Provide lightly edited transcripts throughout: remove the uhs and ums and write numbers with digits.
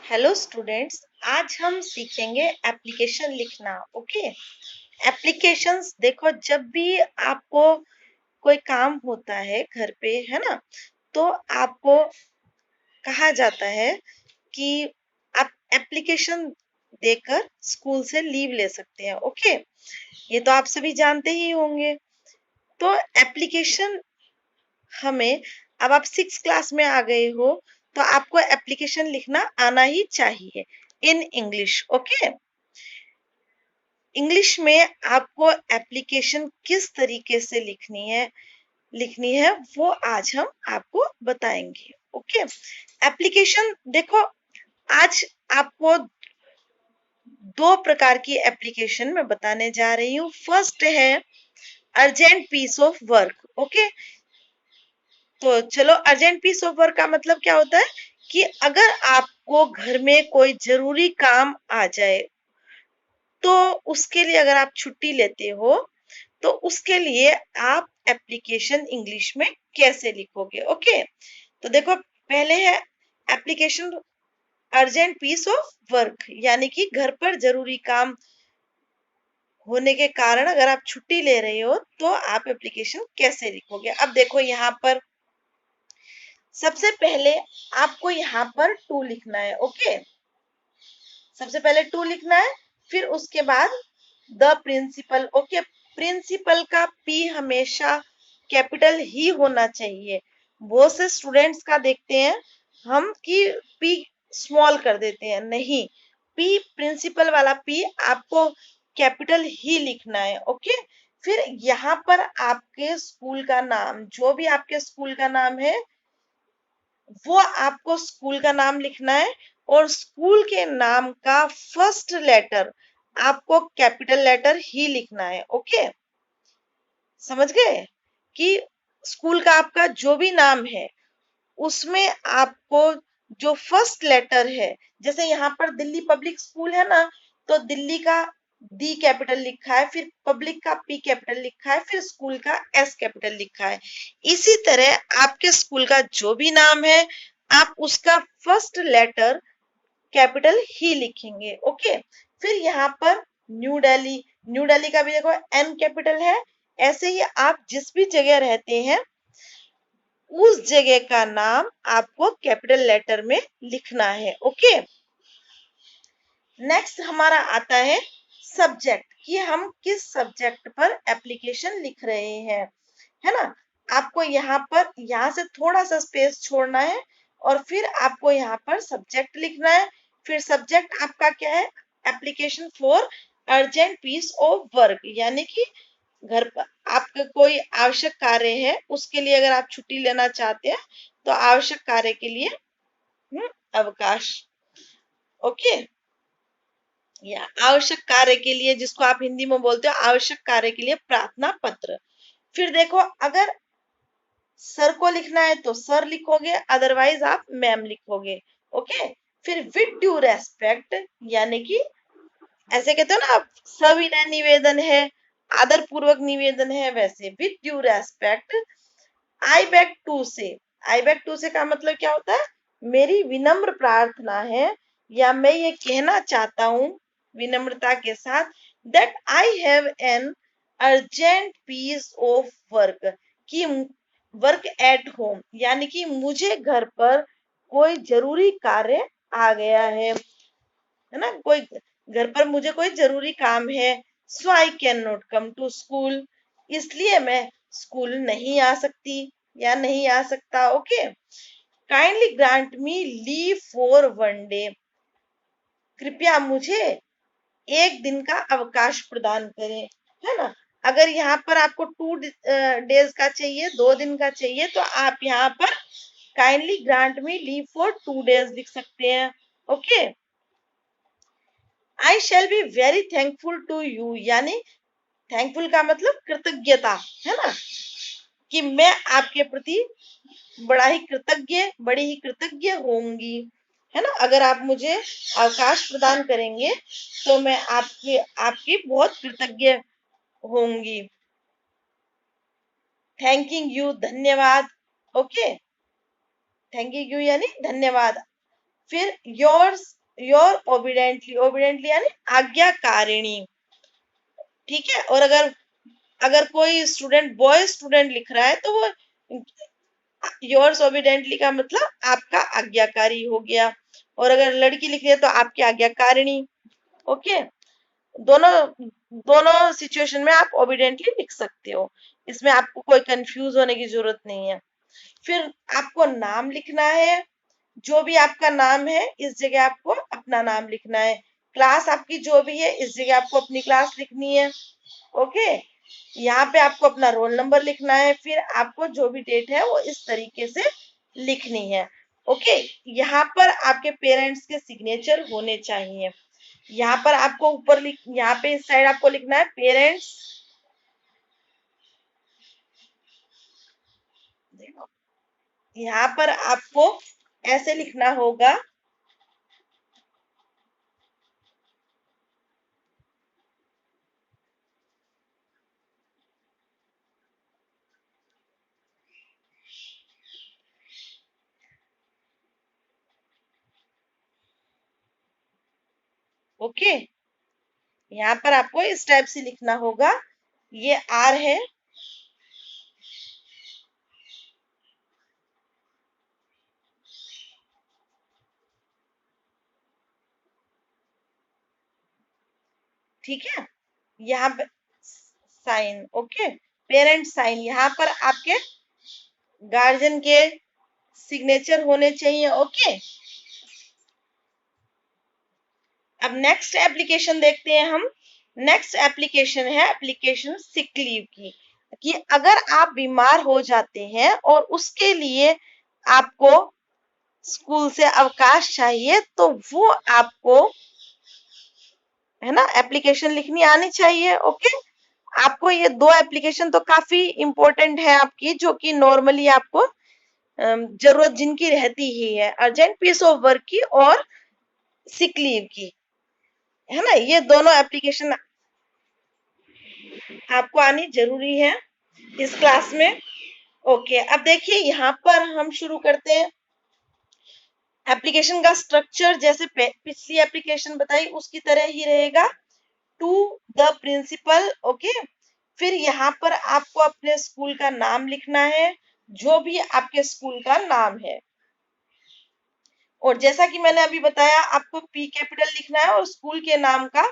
Hello students. आज हम सीखेंगे एप्लीकेशन लिखना। ओके। एप्लीकेशंस देखो, जब भी आपको कोई काम होता है घर पे, है ना, तो आपको कहा जाता है कि आप एप्लीकेशन देकर स्कूल से लीव ले सकते हैं। ओके, ये तो आप सभी जानते ही होंगे। तो एप्लीकेशन हमें, अब आप 6 क्लास में आ गए हो तो आपको एप्लीकेशन लिखना आना ही चाहिए इन इंग्लिश। ओके, इंग्लिश में आपको एप्लीकेशन किस तरीके से लिखनी है वो आज हम आपको बताएंगे। ओके, एप्लीकेशन देखो, आज आपको दो प्रकार की एप्लीकेशन मैं बताने जा रही हूँ। फर्स्ट है urgent piece of work. Okay, तो चलो, अर्जेंट पीस ऑफ वर्क का मतलब क्या होता है कि अगर आपको घर में कोई जरूरी काम आ जाए तो उसके लिए अगर आप छुट्टी लेते हो तो उसके लिए आप एप्लीकेशन इंग्लिश में कैसे लिखोगे। ओके, तो देखो, पहले है application urgent piece of work, यानी कि घर पर जरूरी काम होने के कारण अगर आप छुट्टी ले रहे हो तो आप एप्लीकेशन कैसे लिखोगे। अब देखो, यहाँ पर सबसे पहले आपको यहाँ पर टू लिखना है। ओके, सबसे पहले टू लिखना है, फिर उसके बाद द प्रिंसिपल। ओके, प्रिंसिपल का पी हमेशा कैपिटल ही होना चाहिए। बहुत से स्टूडेंट्स का देखते हैं हम कि पी स्मॉल कर देते हैं, नहीं, पी प्रिंसिपल वाला पी आपको कैपिटल ही लिखना है। ओके, फिर यहाँ पर आपके स्कूल का नाम, जो भी आपके स्कूल का नाम है वो आपको स्कूल का नाम लिखना है, और स्कूल के नाम का फर्स्ट लेटर आपको कैपिटल लेटर ही लिखना है। ओके, समझ गए कि स्कूल का आपका जो भी नाम है उसमें आपको जो फर्स्ट लेटर है, जैसे यहाँ पर दिल्ली पब्लिक स्कूल है ना, तो दिल्ली का डी कैपिटल लिखा है, फिर पब्लिक का पी कैपिटल लिखा है, फिर स्कूल का एस कैपिटल लिखा है। इसी तरह आपके स्कूल का जो भी नाम है आप उसका फर्स्ट लेटर कैपिटल ही लिखेंगे। ओके, फिर यहाँ पर न्यू दिल्ली, न्यू दिल्ली का भी देखो एन कैपिटल है। ऐसे ही आप जिस भी जगह रहते हैं उस जगह का नाम आपको कैपिटल लेटर में लिखना है। ओके, नेक्स्ट हमारा आता है सब्जेक्ट, कि हम किस सब्जेक्ट पर एप्लीकेशन लिख रहे हैं, है ना। आपको यहाँ से थोड़ा सा स्पेस छोड़ना है, और फिर आपको यहाँ पर सब्जेक्ट लिखना है। फिर सब्जेक्ट आपका क्या है, application for urgent piece of work, यानी कि घर पर आपका कोई आवश्यक कार्य है, उसके लिए अगर आप छुट्टी लेना चाहते हैं तो आवश्यक कार्य के लिए अवकाश। ओके, या आवश्यक कार्य के लिए, जिसको आप हिंदी में बोलते हो आवश्यक कार्य के लिए प्रार्थना पत्र। फिर देखो, अगर सर को लिखना है तो सर लिखोगे, अदरवाइज आप मैम लिखोगे। ओके, फिर विद ड्यू रेस्पेक्ट, यानी कि ऐसे कहते हो ना आप, सविनय निवेदन है, आदर पूर्वक निवेदन है, वैसे with due respect I beg to say. I beg to से का मतलब क्या होता है, मेरी विनम्र प्रार्थना है, या मैं ये कहना चाहता हूं विनम्रता के साथ, that I have an urgent piece of work, कि वर्क एट होम, यानी कि मुझे घर पर कोई जरूरी कार्य आ गया है ना, कोई घर पर मुझे कोई जरूरी काम है। So I can not come to school, इसलिए मैं स्कूल नहीं आ सकती या नहीं आ सकता। Okay, kindly grant me leave for 1 day, कृपया मुझे एक दिन का अवकाश प्रदान करें, है ना। अगर यहाँ पर आपको 2 डेज का चाहिए, 2 दिन का चाहिए, तो आप यहाँ पर kindly grant me leave for 2 days लिख सकते हैं। Okay, I shall be very thankful to you, यानी थैंकफुल का मतलब कृतज्ञता, है ना, कि मैं आपके प्रति बड़ी ही कृतज्ञ होंगी, है ना, अगर आप मुझे अवकाश प्रदान करेंगे तो मैं आपकी आपकी बहुत कृतज्ञ होंगी। थैंकिंग यू, धन्यवाद। ओके, थैंकिंग यू यानी धन्यवाद, फिर योर ओबिडेंटली, ओबिडेंटली यानी आज्ञाकारिणी, ठीक है। और अगर अगर कोई स्टूडेंट बॉय स्टूडेंट लिख रहा है तो वो योर्स ओबिडेंटली का मतलब आपका आज्ञाकारी हो गया, और अगर लड़की लिख रही है तो आपकी आज्ञाकारिणी। ओके, दोनों दोनों सिचुएशन में आप ओबिडेंटली लिख सकते हो, इसमें आपको कोई कंफ्यूज होने की जरूरत नहीं है। फिर आपको नाम लिखना है, जो भी आपका नाम है इस जगह आपको अपना नाम लिखना है। क्लास आपकी जो भी है इस जगह आपको अपनी क्लास लिखनी है। ओके, यहाँ पे आपको अपना रोल नंबर लिखना है, फिर आपको जो भी डेट है वो इस तरीके से लिखनी है। ओके, यहाँ पर आपके पेरेंट्स के सिग्नेचर होने चाहिए। यहाँ पर आपको ऊपर यहाँ पे इस साइड आपको लिखना है पेरेंट्स, देखो यहाँ पर आपको ऐसे लिखना होगा। ओके, यहाँ पर आपको इस टाइप से लिखना होगा, ये आर है, ठीक है। यहाँ पे साइन, ओके, पेरेंट साइन, यहाँ पर आपके गार्जियन के सिग्नेचर होने चाहिए। ओके, अब नेक्स्ट एप्लीकेशन देखते हैं हम। नेक्स्ट एप्लीकेशन है एप्लीकेशन सिक लीव की, कि अगर आप बीमार हो जाते हैं और उसके लिए आपको स्कूल से अवकाश चाहिए तो वो आपको, है ना, एप्लीकेशन लिखनी आनी चाहिए। ओके, आपको ये दो एप्लीकेशन तो काफी इंपॉर्टेंट है आपकी, जो कि नॉर्मली आपको जरूरत जिनकी रहती ही है, अर्जेंट पीस ऑफ वर्क की और सिक लीव की, है ना, ये दोनों एप्लीकेशन आपको आनी जरूरी है इस क्लास में। ओके, अब देखिए यहाँ पर हम शुरू करते हैं एप्लीकेशन का स्ट्रक्चर। जैसे पिछली एप्लीकेशन बताई उसकी तरह ही रहेगा, टू द प्रिंसिपल। ओके, फिर यहाँ पर आपको अपने स्कूल का नाम लिखना है, जो भी आपके स्कूल का नाम है। और जैसा कि मैंने अभी बताया, आपको पी कैपिटल लिखना है और स्कूल के नाम का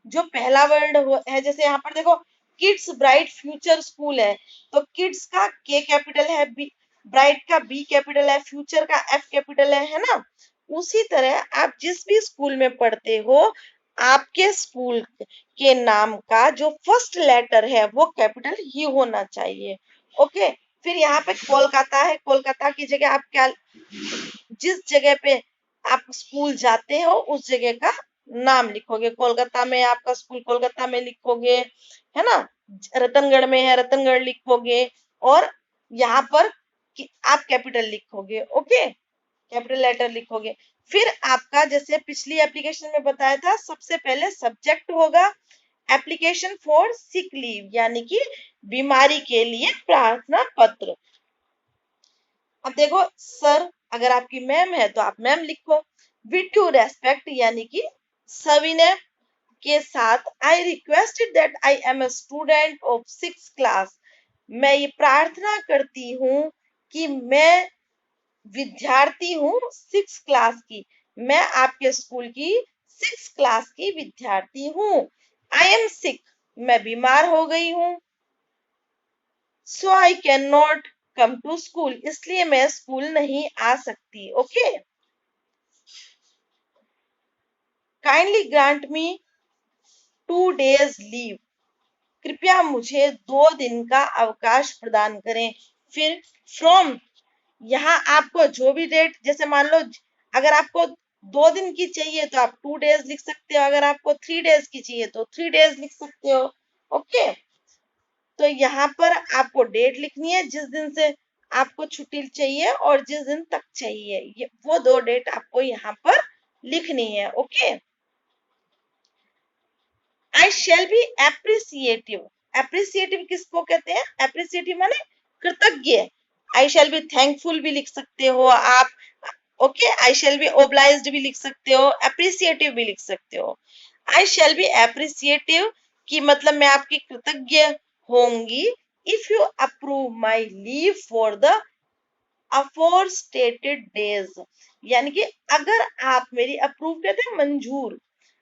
जो पहला वर्ड है, जैसे यहाँ पर देखो किड्स ब्राइट फ्यूचर स्कूल है, तो किड्स का के कैपिटल है, बी ब्राइट का बी कैपिटल है, फ्यूचर का एफ कैपिटल है ना। उसी तरह आप जिस भी स्कूल में पढ़ते हो, आपके स्कूल के नाम का जो फर्स्ट लेटर है वो कैपिटल ही होना चाहिए। ओके, फिर यहाँ पे कोलकाता है, कोलकाता की जगह आप क्या, जिस जगह पे आप स्कूल जाते हो उस जगह का नाम लिखोगे। कोलकाता में आपका स्कूल कोलकाता में लिखोगे, है ना। रतनगढ़ में है रतनगढ़ लिखोगे, और यहाँ पर आप कैपिटल लिखोगे। ओके, कैपिटल लेटर लिखोगे। फिर आपका जैसे पिछली एप्लीकेशन में बताया था, सबसे पहले सब्जेक्ट होगा एप्लीकेशन फॉर सिक लीव, यानी कि बीमारी के लिए प्रार्थना पत्र। अब देखो सर, अगर आपकी मैम है तो आप मैम लिखो। विथ टू रेस्पेक्ट, यानी कि सविनय के साथ, I requested that I am a student of 6th class, मैं ये प्रार्थना करती हूँ कि मैं विद्यार्थी हूँ 6th क्लास की, मैं आपके स्कूल की 6th क्लास की विद्यार्थी हूँ। आई एम सिक, मैं बीमार हो गई हूँ। So I can not come to school, इसलिए मैं स्कूल नहीं आ सकती। Okay, kindly grant me 2 days leave, कृपया मुझे 2 दिन का अवकाश प्रदान करें। फिर फ्रॉम, यहाँ आपको जो भी डेट, जैसे मान लो अगर आपको 2 दिन की चाहिए तो आप 2 days लिख सकते हो, अगर आपको 3 days की चाहिए तो 3 days लिख सकते हो। ओके, तो यहाँ पर आपको डेट लिखनी है जिस दिन से आपको छुट्टी चाहिए और जिस दिन तक चाहिए, ये वो 2 डेट आपको यहाँ पर लिखनी है। Okay, I shall be appreciative, appreciative किसको कहते हैं, एप्रिसिएटिव माने कृतज्ञ। आई शेल बी थैंकफुल भी लिख सकते हो आप, okay, I shall be obliged भी लिख सकते हो, एप्रिसिएटिव भी लिख सकते हो। आई शेल बी एप्रिसिएटिव कि मतलब मैं आपकी कृतज्ञ होंगी if you approve my leave for the aforestated days, यानी कि अगर आप मेरी अप्रूव कहते हैं मंजूर,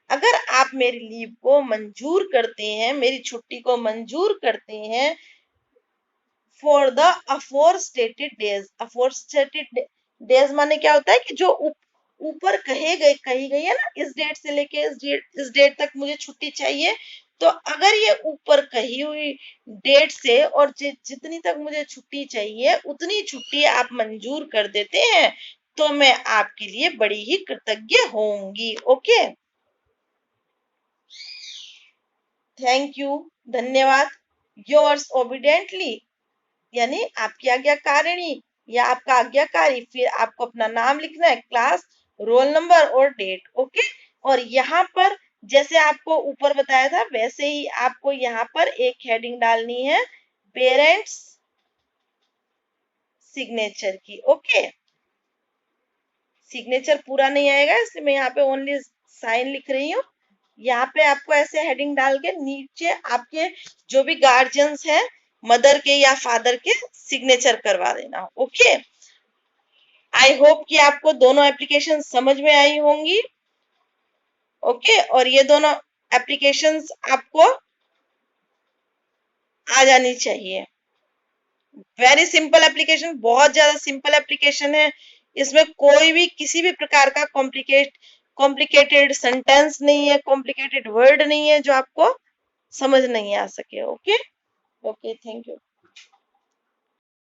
अगर आप मेरी लीव को मंजूर करते हैं, मेरी छुट्टी को मंजूर करते हैं for the aforestated days. Aforestated days माने क्या होता है कि जो ऊपर कही गई है ना, इस डेट से लेके इस डेट तक मुझे छुट्टी चाहिए, तो अगर ये ऊपर कही हुई डेट से और जितनी तक मुझे छुट्टी चाहिए उतनी छुट्टी आप मंजूर कर देते हैं तो मैं आपके लिए बड़ी ही कृतज्ञ होंगी। ओके, थैंक यू, धन्यवाद। योर्स ओबिडेंटली, यानी आपकी आज्ञाकारिणी या आपका आज्ञाकारी, फिर आपको अपना नाम लिखना है, क्लास, रोल नंबर और डेट। ओके, और यहाँ पर जैसे आपको ऊपर बताया था वैसे ही आपको यहाँ पर एक हेडिंग डालनी है, पेरेंट्स सिग्नेचर की। ओके, सिग्नेचर पूरा नहीं आएगा इसलिए मैं यहाँ पे ओनली साइन लिख रही हूँ। यहाँ पे आपको ऐसे हेडिंग डाल के नीचे आपके जो भी गार्जियंस हैं, मदर के या फादर के सिग्नेचर करवा देना। ओके, आई होप कि आपको दोनों एप्लीकेशन समझ में आई होंगी। ओके, और ये दोनों एप्लीकेशंस आपको आ जानी चाहिए। वेरी सिंपल एप्लीकेशन, बहुत ज्यादा सिंपल एप्लीकेशन है। इसमें कोई भी किसी भी प्रकार का कॉम्प्लिकेटेड सेंटेंस नहीं है, कॉम्प्लिकेटेड वर्ड नहीं है जो आपको समझ नहीं आ सके। Okay, okay, thank you.